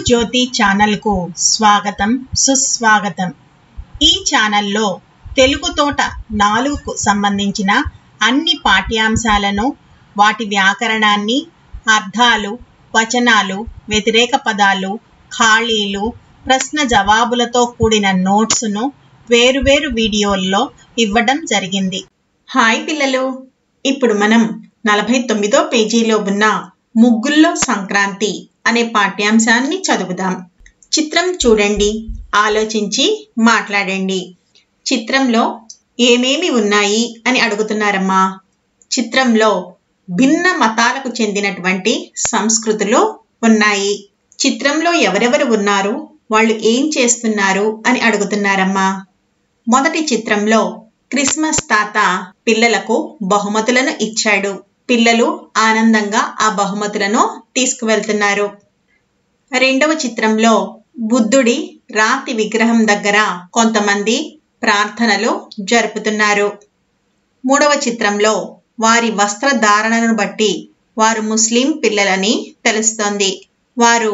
జ్యోతి ఛానల్కు స్వాగతం సుస్వాగతం. ఈ ఛానల్లో తెలుగు తోట 4కు సంబంధించిన అన్ని పాఠ్యాంశాలను, వాటి వ్యాకరణాన్ని, అర్థాలు, వచనాలు, వ్యతిరేక పదాలు, ఖాళీలు, ప్రశ్న జవాబులతో కూడిన నోట్స్ను వేరువేరు వీడియోల్లో ఇవ్వడం జరిగింది. హాయ్ పిల్లలు, ఇప్పుడు మనం 49వ పేజీలో ఉన్న ముగ్గుల్లో సంక్రాంతి అనే పాఠ్యాంశాన్ని చదువుదాం. చిత్రం చూడండి, ఆలోచించి మాట్లాడండి. చిత్రంలో ఏమేమి ఉన్నాయి అని అడుగుతున్నారమ్మా. చిత్రంలో భిన్న మతాలకు చెందినటువంటి సంస్కృతులు ఉన్నాయి. చిత్రంలో ఎవరెవరు ఉన్నారు, వాళ్ళు ఏం చేస్తున్నారు అని అడుగుతున్నారమ్మా. మొదటి చిత్రంలో క్రిస్మస్ తాత పిల్లలకు బహుమతులను ఇచ్చాడు. పిల్లలు ఆనందంగా ఆ బహుమతులను తీసుకువెళ్తున్నారు. రెండవ చిత్రంలో బుద్ధుడి రాతి విగ్రహం దగ్గర కొంతమంది ప్రార్థనలు జరుపుతున్నారు. మూడవ చిత్రంలో వారి వస్త్రధారణను బట్టి వారు ముస్లిం పిల్లలని తెలుస్తోంది. వారు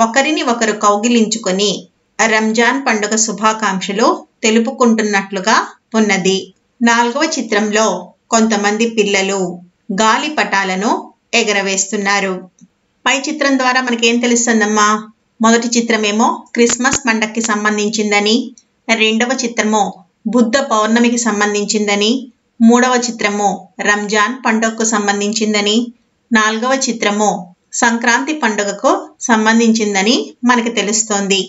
ఒకరిని ఒకరు కౌగిలించుకొని రంజాన్ పండుగ శుభాకాంక్షలు తెలుపుకుంటున్నట్లుగా ఉన్నది. నాలుగవ చిత్రంలో కొంతమంది పిల్లలు గాలిపటాలను ఎగరవేస్తున్నారు. పై చిత్రం ద్వారా మనకేం తెలుస్తుందమ్మా? మొదటి చిత్రమేమో క్రిస్మస్ పండగకి సంబంధించిందని, రెండవ చిత్రము బుద్ధ పౌర్ణమికి సంబంధించిందని, మూడవ చిత్రము రంజాన్ పండుగకు సంబంధించిందని, నాలుగవ చిత్రము సంక్రాంతి పండుగకు సంబంధించిందని మనకి తెలుస్తోంది.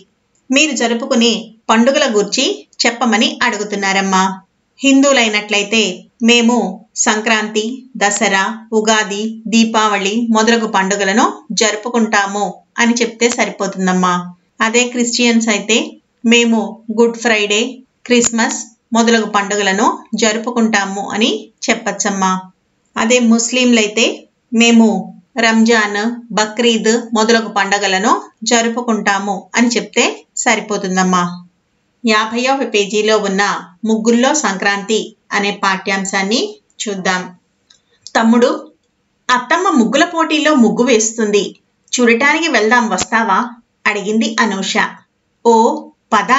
మీరు జరుపుకునే పండుగల గురించి చెప్పమని అడుగుతున్నారమ్మా. హిందువులైనట్లయితే మేము సంక్రాంతి, దసరా, ఉగాది, దీపావళి మొదలగు పండుగలను జరుపుకుంటాము అని చెప్తే సరిపోతుందమ్మా. అదే క్రిస్టియన్స్ అయితే మేము గుడ్ ఫ్రైడే, క్రిస్మస్ మొదలగు పండుగలను జరుపుకుంటాము అని చెప్పచ్చమ్మా. అదే ముస్లింలైతే మేము రంజాన్, బక్రీద్ మొదలగు పండుగలను జరుపుకుంటాము అని చెప్తే సరిపోతుందమ్మా. 50వ పేజీలో ఉన్న ముగ్గుల్లో సంక్రాంతి అనే పాఠ్యాంశాన్ని చూద్దాం. తమ్ముడు, అత్తమ్మ ముగ్గుల పోటీలో ముగ్గు వేస్తుంది, చూడటానికి వెళ్దాం, వస్తావా? అడిగింది అనూష. ఓ పద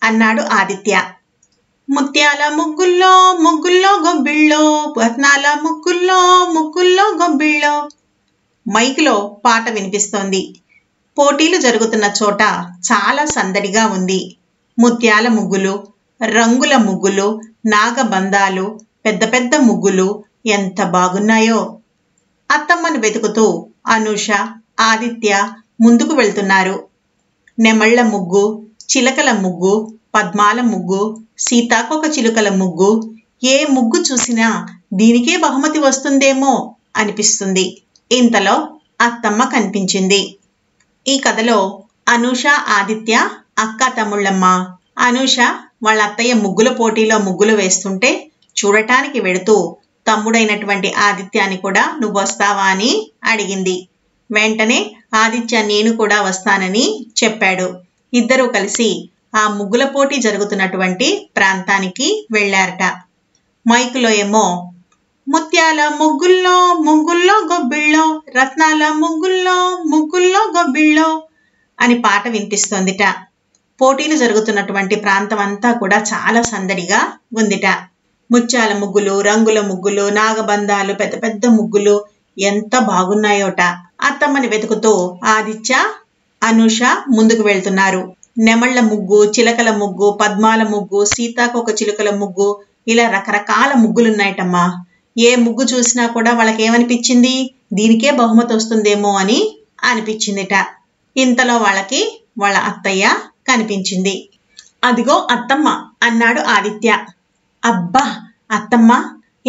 అన్నాడు ఆదిత్య. ముత్యాల ముగ్గుల్లో ముగ్గుల్లో గొబ్బిళ్ళో, రత్నాల ముగ్గుల్లో ముగ్గుల్లో గొబ్బిళ్ళో. మైకులో పాట వినిపిస్తోంది. పోటీలు జరుగుతున్న చోట చాలా సందడిగా ఉంది. ముత్యాల ముగ్గులు, రంగుల ముగ్గులు, నాగబంధాలు, పెద్ద పెద్ద ముగ్గులు ఎంత బాగున్నాయో. అత్తమ్మను వెతుకుతూ అనూష, ఆదిత్య ముందుకు వెళ్తున్నారు. నెమళ్ల ముగ్గు, చిలకల ముగ్గు, పద్మాల ముగ్గు, సీతాకోక చిలుకల ముగ్గు, ఏ ముగ్గు చూసినా దీనికే బహుమతి వస్తుందేమో అనిపిస్తుంది. ఇంతలో అత్తమ్మ కనిపించింది. ఈ కథలో అనూష, ఆదిత్య అక్క తమ్ముళ్ళమ్మ. అనూష వాళ్ళ అత్తయ్య ముగ్గుల పోటీలో ముగ్గులు వేస్తుంటే చూడటానికి వెడుతూ తమ్ముడైనటువంటి ఆదిత్యాన్ని కూడా నువ్వు వస్తావా అని అడిగింది. వెంటనే ఆదిత్య నేను కూడా వస్తానని చెప్పాడు. ఇద్దరూ కలిసి ఆ ముగ్గుల పోటీ జరుగుతున్నటువంటి ప్రాంతానికి వెళ్ళారట. మైకులో ఏమో ముత్యాల ముగ్గుల్లో ముగ్గుల్లో గొబ్బిళ్ళో, రత్నాల ముగ్గుల్లో ముగ్గుల్లో గొబ్బిళ్ళో అని పాట వినిపిస్తోందిట. పోటీలు జరుగుతున్నటువంటి ప్రాంతం అంతా కూడా చాలా సందడిగా ఉందిట. ముత్యాల ముగ్గులు, రంగుల ముగ్గులు, నాగబంధాలు, పెద్ద పెద్ద ముగ్గులు ఎంత బాగున్నాయోట. అత్తమ్మని వెతుకుతూ ఆదిత్య, అనూష ముందుకు వెళ్తున్నారు. నెమళ్ల ముగ్గు, చిలకల ముగ్గు, పద్మాల ముగ్గు, సీతాకోక చిలుకల ముగ్గు, ఇలా రకరకాల ముగ్గులున్నాయటమ్మా. ఏ ముగ్గు చూసినా కూడా వాళ్ళకేమనిపించింది, దీనికే బహుమతి వస్తుందేమో అని అనిపించిందిట. ఇంతలో వాళ్ళకి వాళ్ళ అత్తయ్య కనిపించింది. అదిగో అత్తమ్మ అన్నాడు ఆదిత్య. అబ్బా అత్తమ్మ,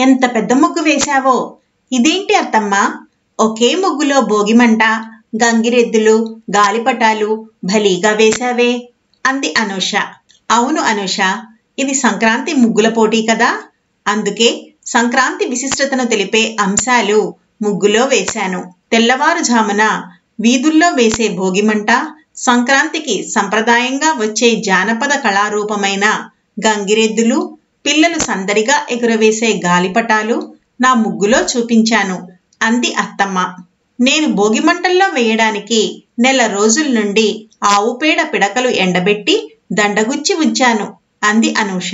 ఎంత పెద్ద ముగ్గు వేశావో. ఇదేంటి అత్తమ్మ, ఒకే ముగ్గులో భోగిమంట, గంగిరెద్దులు, గాలిపటాలు భలీగా వేశావే అంది అనూష. అవును అనూష, ఇది సంక్రాంతి ముగ్గుల పోటీ కదా, అందుకే సంక్రాంతి విశిష్టతను తెలిపే అంశాలు ముగ్గులో వేశాను. తెల్లవారుజామున వీధుల్లో వేసే భోగిమంట, సంక్రాంతికి సంప్రదాయంగా వచ్చే జానపద కళారూపమైన గంగిరెద్దులు, పిల్లలు సందడిగా ఎగురవేసే గాలిపటాలు నా ముగ్గులో చూపించాను అంది అత్తమ్మ. నేను భోగిమంటల్లో వేయడానికి నెల రోజుల నుండి ఆవు పేడ పిడకలు ఎండబెట్టి దండగుచ్చి ఉంచాను అంది అనూష.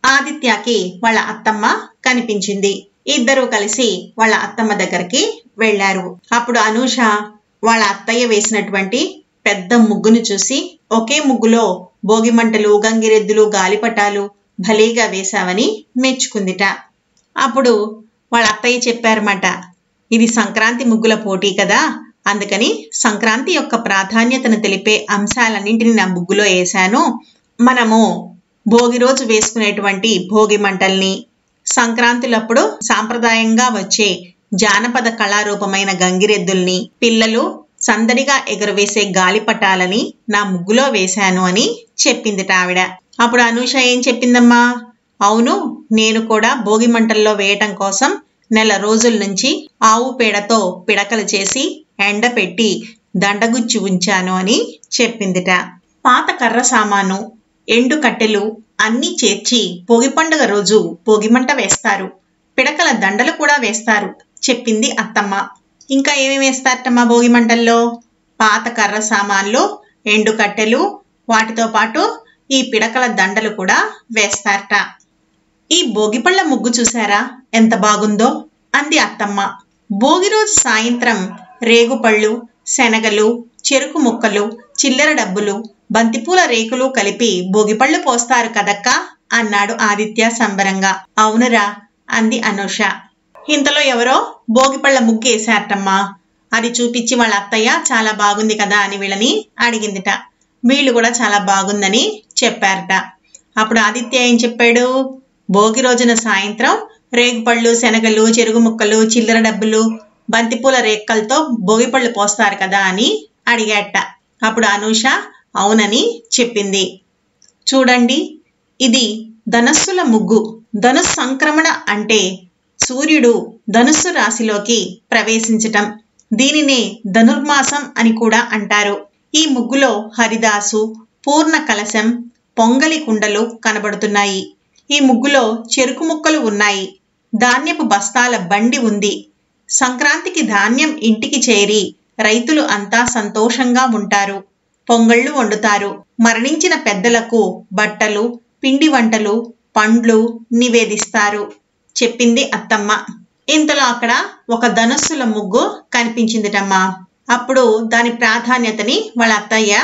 ఆదిత్యకి వాళ్ళ అత్తమ్మ కనిపించింది. ఇద్దరూ కలిసి వాళ్ళ అత్తమ్మ దగ్గరికి వెళ్లారు. అప్పుడు అనూష వాళ్ళ అత్తయ్య వేసినటువంటి పెద్ద ముగ్గును చూసి, ఒకే ముగ్గులో భోగిమంటలు, గంగిరెద్దులు, గాలిపటాలు భలేగా వేశావని మెచ్చుకుందిట. అప్పుడు వాళ్ళ అత్తయ్య చెప్పారన్నమాట, ఇది సంక్రాంతి ముగ్గుల పోటీ కదా, అందుకని సంక్రాంతి యొక్క ప్రాధాన్యతను తెలిపే అంశాలన్నింటినీ నా ముగ్గులో వేశాను. మనము భోగి రోజు వేసుకునేటువంటి భోగి మంటల్ని, సంక్రాంతులప్పుడు సాంప్రదాయంగా వచ్చే జానపద కళారూపమైన గంగిరెద్దుల్ని, పిల్లలు సందడిగా ఎగురవేసే గాలిపటాలని నా ముగ్గులో వేశాను అని చెప్పిందిట ఆవిడ. అప్పుడు అనూష ఏం చెప్పిందమ్మా, అవును, నేను కూడా భోగి మంటల్లో వేయటం కోసం నెల రోజుల నుంచి ఆవు పేడతో పిడకలు చేసి ఎండపెట్టి దండగుచ్చి ఉంచాను అని చెప్పిందిట. పాత కర్ర సామాను, ఎండు కట్టెలు అన్నీ చేర్చి భోగి పండుగ రోజు భోగిమంట వేస్తారు, పిడకల దండలు కూడా వేస్తారు చెప్పింది అత్తమ్మ. ఇంకా ఏమేమి వేస్తారటమ్మా భోగి మంటల్లో? పాత కర్ర సామాన్లు, ఎండు కట్టెలు, వాటితో పాటు ఈ పిడకల దండలు కూడా వేస్తారట. ఈ భోగిపళ్ళ ముగ్గు చూసారా ఎంత బాగుందో అంది అత్తమ్మ. భోగి రోజు సాయంత్రం రేగుపళ్ళు, శనగలు, చెరుకు ముక్కలు, చిల్లర డబ్బులు, బంతిపూల రేకులు కలిపి భోగిపళ్ళు పోస్తారు కదక్క అన్నాడు ఆదిత్య సంబరంగా. అవునురా అంది అనూష. ఇంతలో ఎవరో భోగిపళ్ళ ముగ్గు వేశారటమ్మా. అది చూపించి వాళ్ళ అత్తయ్య చాలా బాగుంది కదా అని వీళ్ళని అడిగిందిట. వీళ్ళు కూడా చాలా బాగుందని చెప్పారట. అప్పుడు ఆదిత్య ఏం చెప్పాడు, భోగి రోజున సాయంత్రం రేగుపళ్ళు, శనగలు, చెరుగు ముక్కలు, చిల్లర డబ్బులు, బంతిపూల రేక్కలతో భోగిపళ్ళు పోస్తారు కదా అని అడిగాట. అప్పుడు అనూష అవునని చెప్పింది. చూడండి, ఇది ధనస్సుల ముగ్గు. ధనుస్సు సంక్రమణ అంటే సూర్యుడు ధనుస్సు రాశిలోకి ప్రవేశించటం. దీనినే ధనుర్మాసం అని కూడా అంటారు. ఈ ముగ్గులో హరిదాసు, పూర్ణ కలశం, పొంగలి కుండలు కనబడుతున్నాయి. ఈ ముగ్గులో చెరుకు ముక్కలు ఉన్నాయి. ధాన్యపు బస్తాల బండి ఉంది. సంక్రాంతికి ధాన్యం ఇంటికి చేరి రైతులు అంతా సంతోషంగా ఉంటారు. పొంగళ్ళు వండుతారు. మరణించిన పెద్దలకు బట్టలు, పిండి వంటలు, పండ్లు నివేదిస్తారు చెప్పింది అత్తమ్మ. ఇంతలో అక్కడ ఒక ధనుస్సుల ముగ్గు కనిపించిందిటమ్మా. అప్పుడు దాని ప్రాధాన్యతని వాళ్ళ అత్తయ్య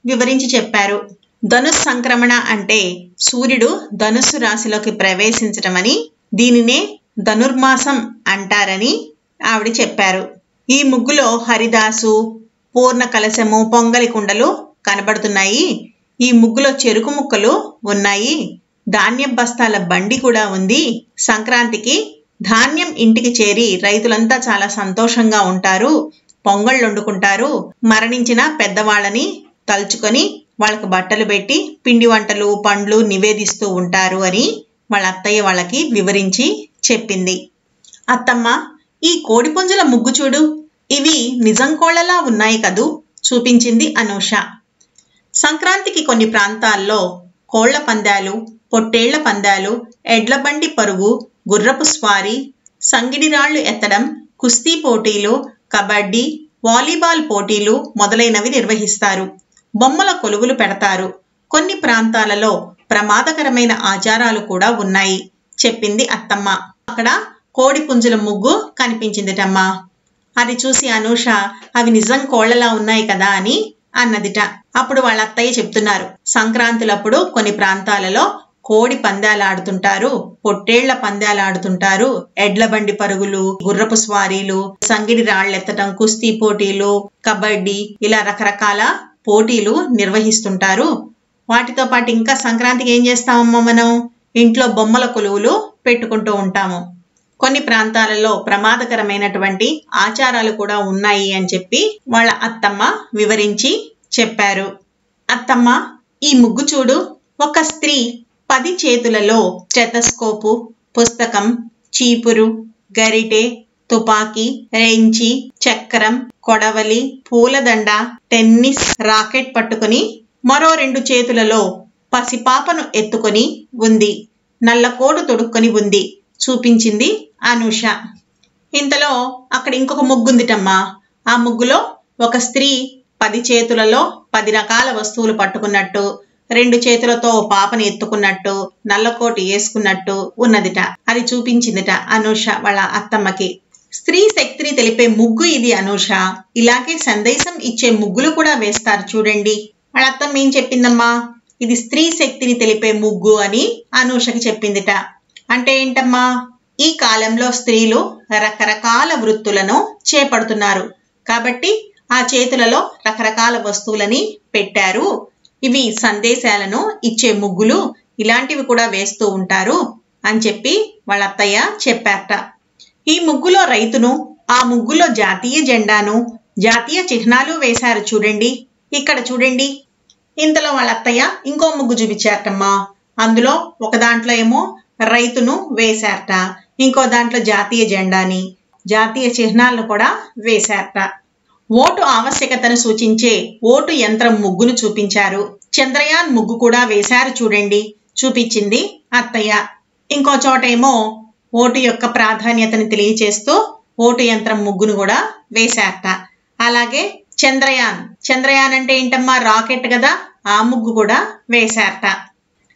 వివరించి చెప్పారు. ధనుస్ సంక్రమణ అంటే సూర్యుడు ధనుస్సు రాశిలోకి ప్రవేశించటమని, దీనినే ధనుర్మాసం అంటారని ఆవిడ చెప్పారు. ఈ ముగ్గులో హరిదాసు, పూర్ణ కలశము, పొంగలి కుండలు కనబడుతున్నాయి. ఈ ముగ్గులో చెరుకు ముక్కలు ఉన్నాయి. ధాన్యం బస్తాల బండి కూడా ఉంది. సంక్రాంతికి ధాన్యం ఇంటికి చేరి రైతులంతా చాలా సంతోషంగా ఉంటారు. పొంగళ్ళు వండుకుంటారు. మరణించిన పెద్దవాళ్ళని తలుచుకొని వాళ్ళకు బట్టలు పెట్టి పిండి వంటలు, పండ్లు నివేదిస్తూ ఉంటారు అని వాళ్ళ అత్తయ్య వాళ్ళకి వివరించి చెప్పింది. అత్తమ్మ, ఈ కోడిపుంజుల ముగ్గు చూడు, ఇవి నిజం కోళ్లలా ఉన్నాయి కదూ చూపించింది అనూష. సంక్రాంతికి కొన్ని ప్రాంతాల్లో కోళ్ల పందాలు, పొట్టేళ్ల పందాలు, ఎడ్ల బండి పరుగు, గుర్రపు స్వారీ, సంగిడిరాళ్లు ఎత్తడం, కుస్తీ పోటీలు, కబడ్డీ, వాలీబాల్ పోటీలు మొదలైనవి నిర్వహిస్తారు. బొమ్మల కొలువులు పెడతారు. కొన్ని ప్రాంతాలలో ప్రమాదకరమైన ఆచారాలు కూడా ఉన్నాయి చెప్పింది అత్తమ్మ. అక్కడ కోడి పుంజుల ముగ్గు కనిపించిందిటమ్మా. అది చూసి అనూష అవి నిజం కోళ్లలా ఉన్నాయి కదా అని అన్నదిట. అప్పుడు వాళ్ళ అత్తయ్య చెప్తున్నారు, సంక్రాంతులప్పుడు కొన్ని ప్రాంతాలలో కోడి పందాలు ఆడుతుంటారు, పొట్టేళ్ల పందాలు ఆడుతుంటారు, ఎడ్ల బండి పరుగులు, గుర్రపు స్వారీలు, సంగిడి రాళ్లెత్తడం, కుస్తీ పోటీలు, కబడ్డీ, ఇలా రకరకాల పోటీలు నిర్వహిస్తుంటారు. వాటితో పాటు ఇంకా సంక్రాంతికి ఏం చేస్తామమ్మా, మనం ఇంట్లో బొమ్మల కొలువులు పెట్టుకుంటూ ఉంటాము. కొన్ని ప్రాంతాలలో ప్రమాదకరమైనటువంటి ఆచారాలు కూడా ఉన్నాయి అని చెప్పి వాళ్ళ అత్తమ్మ వివరించి చెప్పారు. అత్తమ్మ, ఈ ముగ్గు చూడు, ఒక స్త్రీ 10 చేతులలో స్టెతస్కోపు, పుస్తకం, చీపురు, గరిటె, తుపాకీ, రెంచి, చక్రం, కొడవలి, పూలదండ, టెన్నిస్ రాకెట్ పట్టుకుని మరో 2 చేతులలో పసిపాపను ఎత్తుకొని ఉంది. నల్లకోడు తొడుక్కొని ఉంది చూపించింది అనూష. ఇంతలో అక్కడ ఇంకొక ముగ్గుందిటమ్మా. ఆ ముగ్గులో ఒక స్త్రీ 10 చేతులలో 10 రకాల వస్తువులు పట్టుకున్నట్టు, 2 చేతులతో పాపని ఎత్తుకున్నట్టు, నల్లకోటి వేసుకున్నట్టు ఉన్నదిట. అది చూపించిందిట అనూష వాళ్ళ అత్తమ్మకి. స్త్రీ శక్తిని తెలిపే ముగ్గు ఇది అనూష. ఇలాగే సందేశం ఇచ్చే ముగ్గులు కూడా వేస్తారు చూడండి. వాళ్ళ అత్తమ్మ ఏం చెప్పిందమ్మా, ఇది స్త్రీ శక్తిని తెలిపే ముగ్గు అని అనూషకి చెప్పిందిట. అంటే ఏంటమ్మా, ఈ కాలంలో స్త్రీలు రకరకాల వృత్తులను చేపడుతున్నారు కాబట్టి ఆ చేతులలో రకరకాల వస్తువులని పెట్టారు. ఇవి సందేశాలను ఇచ్చే ముగ్గులు, ఇలాంటివి కూడా వేస్తూ ఉంటారు అని చెప్పి వాళ్ళ అత్తయ్య చెప్పారట. ఈ ముగ్గులో రైతును, ఆ ముగ్గులో జాతీయ జెండాను, జాతీయ చిహ్నాలు వేశారు చూడండి. ఇక్కడ చూడండి. ఇంతలో వాళ్ళ అత్తయ్య ఇంకో ముగ్గు చూపించారటమ్మా. అందులో ఒక దాంట్లో ఏమో రైతును వేశారట, ఇంకో దాంట్లో జాతీయ జెండాని, జాతీయ చిహ్నాలను కూడా వేశారట. ఓటు ఆవశ్యకతను సూచించే ఓటు యంత్రం ముగ్గును చూపించారు. చంద్రయాన్ ముగ్గు కూడా వేశారు చూడండి, చూపించింది అత్తయ్య. ఇంకో చోట ఏమో ఓటు యొక్క ప్రాధాన్యతను తెలియచేస్తూ ఓటు యంత్రం ముగ్గును కూడా వేశారట. అలాగే చంద్రయాన్ అంటే ఏంటమ్మా, రాకెట్ కదా, ఆ ముగ్గు కూడా వేశారట.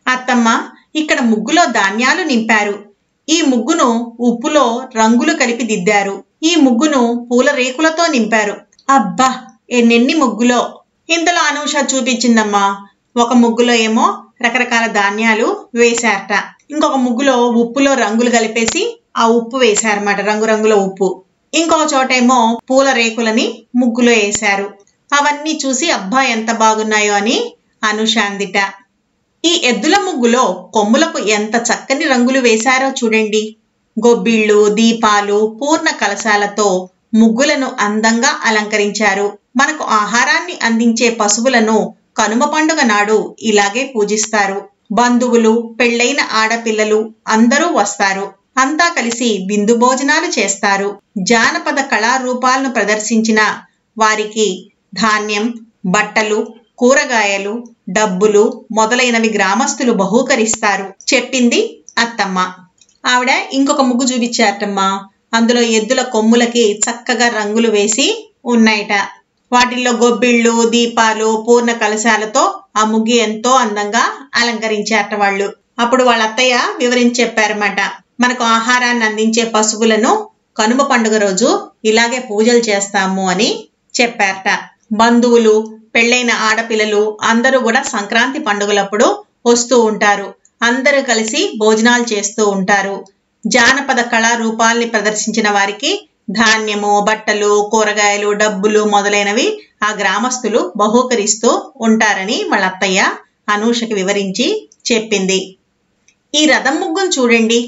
అత్తమ్మ ఇక్కడ ముగ్గులో ధాన్యాలు నింపారు. ఈ ముగ్గును ఉప్పులో రంగులు కలిపి దిద్దారు. ఈ ముగ్గును పూల రేకులతో నింపారు. అబ్బా ఎన్నెన్ని ముగ్గులో. ఇంతలో అనూష చూపించిందమ్మా. ఒక ముగ్గులో ఏమో రకరకాల ధాన్యాలు వేశారట, ఇంకొక ముగ్గులో ఉప్పులో రంగులు కలిపేసి ఆ ఉప్పు వేశారన్నమాట, రంగురంగుల ఉప్పు. ఇంకో చోటేమో పూల రేకులని ముగ్గులో వేశారు. అవన్నీ చూసి అబ్బా ఎంత బాగున్నాయో అని అనూష అందిట. ఈ ఎద్దుల ముగ్గులో కొమ్ములకు ఎంత చక్కని రంగులు వేశారో చూడండి. గొబ్బిళ్ళు, దీపాలు, పూర్ణ కలశాలతో ముగ్గులను అందంగా అలంకరించారు. మనకు ఆహారాన్ని అందించే పశువులను కనుమ పండుగ నాడు ఇలాగే పూజిస్తారు. బంధువులు, పెళ్లైన ఆడపిల్లలు అందరూ వస్తారు. అంతా కలిసి విందు భోజనాలు చేస్తారు. జానపద కళారూపాలను ప్రదర్శించిన వారికి ధాన్యం, బట్టలు, కూరగాయలు, డబ్బులు మొదలైనవి గ్రామస్తులు బహూకరిస్తారు చెప్పింది అత్తమ్మ. ఆవిడ ఇంకొక ముగ్గు చూపించారటమ్మా. అందులో ఎద్దుల కొమ్ములకి చక్కగా రంగులు వేసి ఉన్నాయట. వాటిల్లో గొబ్బిళ్ళు, దీపాలు, పూర్ణ కలశాలతో ఆ ముగ్గు ఎంతో అందంగా అలంకరించారట వాళ్ళు. అప్పుడు వాళ్ళ అత్తయ్య వివరించి చెప్పారన్నమాట. మనకు ఆహారాన్ని అందించే పశువులను కనుమ పండుగ రోజు ఇలాగే పూజలు చేస్తాము అని చెప్పారట. బంధువులు, పెళ్లైన ఆడపిల్లలు అందరూ కూడా సంక్రాంతి పండుగలప్పుడు వస్తూ ఉంటారు. అందరూ కలిసి భోజనాలు చేస్తూ ఉంటారు. జానపద కళారూపాల్ని ప్రదర్శించిన వారికి ధాన్యము, బట్టలు, కూరగాయలు, డబ్బులు మొదలైనవి ఆ గ్రామస్తులు బహూకరిస్తూ ఉంటారని వాళ్ళ అత్తయ్య అనూషకి వివరించి చెప్పింది. ఈ రథం ముగ్గును చూడండి.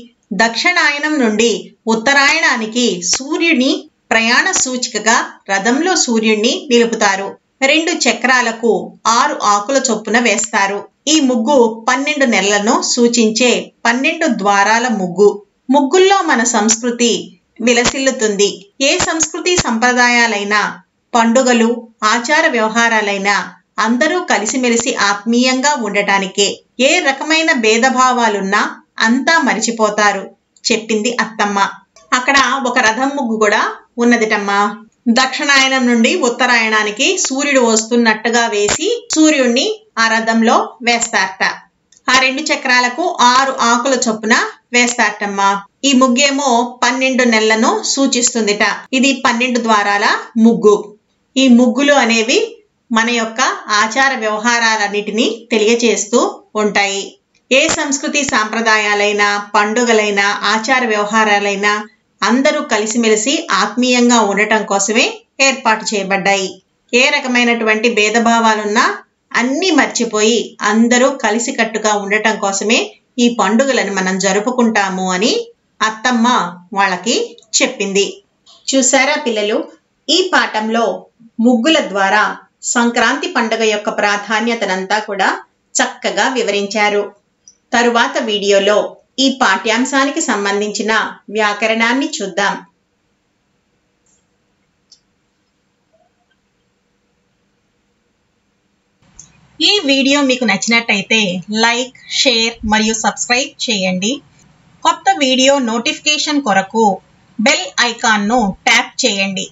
దక్షిణాయనం నుండి ఉత్తరాయణానికి సూర్యుని ప్రయాణ సూచికగా రథంలో సూర్యుణ్ణి నిలుపుతారు. 2 చక్రాలకు 6 ఆకుల చొప్పున వేస్తారు. ఈ ముగ్గు 12 నెలలను సూచించే 12 ద్వారాల ముగ్గు. ముగ్గుల్లో మన సంస్కృతి విలసిల్లుతుంది. ఏ సంస్కృతి సంప్రదాయాలైనా, పండుగలు, ఆచార వ్యవహారాలైనా అందరూ కలిసిమెలిసి ఆత్మీయంగా ఉండటానికే. ఏ రకమైన భేదభావాలున్నా అంతా మరిచిపోతారు చెప్పింది అత్తమ్మ. అక్కడ ఒక రథం ముగ్గు కూడా ఉన్నదిటమ్మా. దక్షిణాయనం నుండి ఉత్తరాయణానికి సూర్యుడు వస్తున్నట్టుగా వేసి సూర్యుణ్ణి ఆ రథంలో వేస్తారట. ఆ 2 చక్రాలకు 6 ఆకుల చొప్పున వేస్తారటమ్మా. ఈ ముగ్గేమో 12 నెలలను సూచిస్తుందిట. ఇది 12 ద్వారాల ముగ్గు. ఈ ముగ్గులు అనేవి మన యొక్క ఆచార వ్యవహారాలన్నిటినీ తెలియచేస్తూ ఉంటాయి. ఏ సంస్కృతి సాంప్రదాయాలైనా, పండుగలైనా, ఆచార వ్యవహారాలైనా అందరూ కలిసిమెలిసి ఆత్మీయంగా ఉండటం కోసమే ఏర్పాటు చేయబడ్డాయి. ఏ రకమైనటువంటి భేదభావాలున్నా అన్నీ మర్చిపోయి అందరూ కలిసికట్టుగా ఉండటం కోసమే ఈ పండుగలను మనం జరుపుకుంటాము అని అత్తమ్మ వాళ్ళకి చెప్పింది. చూసారా పిల్లలు, ఈ పాఠంలో ముగ్గుల ద్వారా సంక్రాంతి పండుగ యొక్క ప్రాధాన్యతనంతా కూడా చక్కగా వివరించారు. తరువాత వీడియోలో ఈ పాఠ్యాంశానికి సంబంధించిన వ్యాకరణాన్ని చూద్దాం. ఈ వీడియో మీకు నచ్చినట్టయితే లైక్, షేర్ మరియు సబ్స్క్రైబ్ చేయండి. కొత్త వీడియో నోటిఫికేషన్ కొరకు బెల్ ఐకాన్ను ట్యాప్ చేయండి.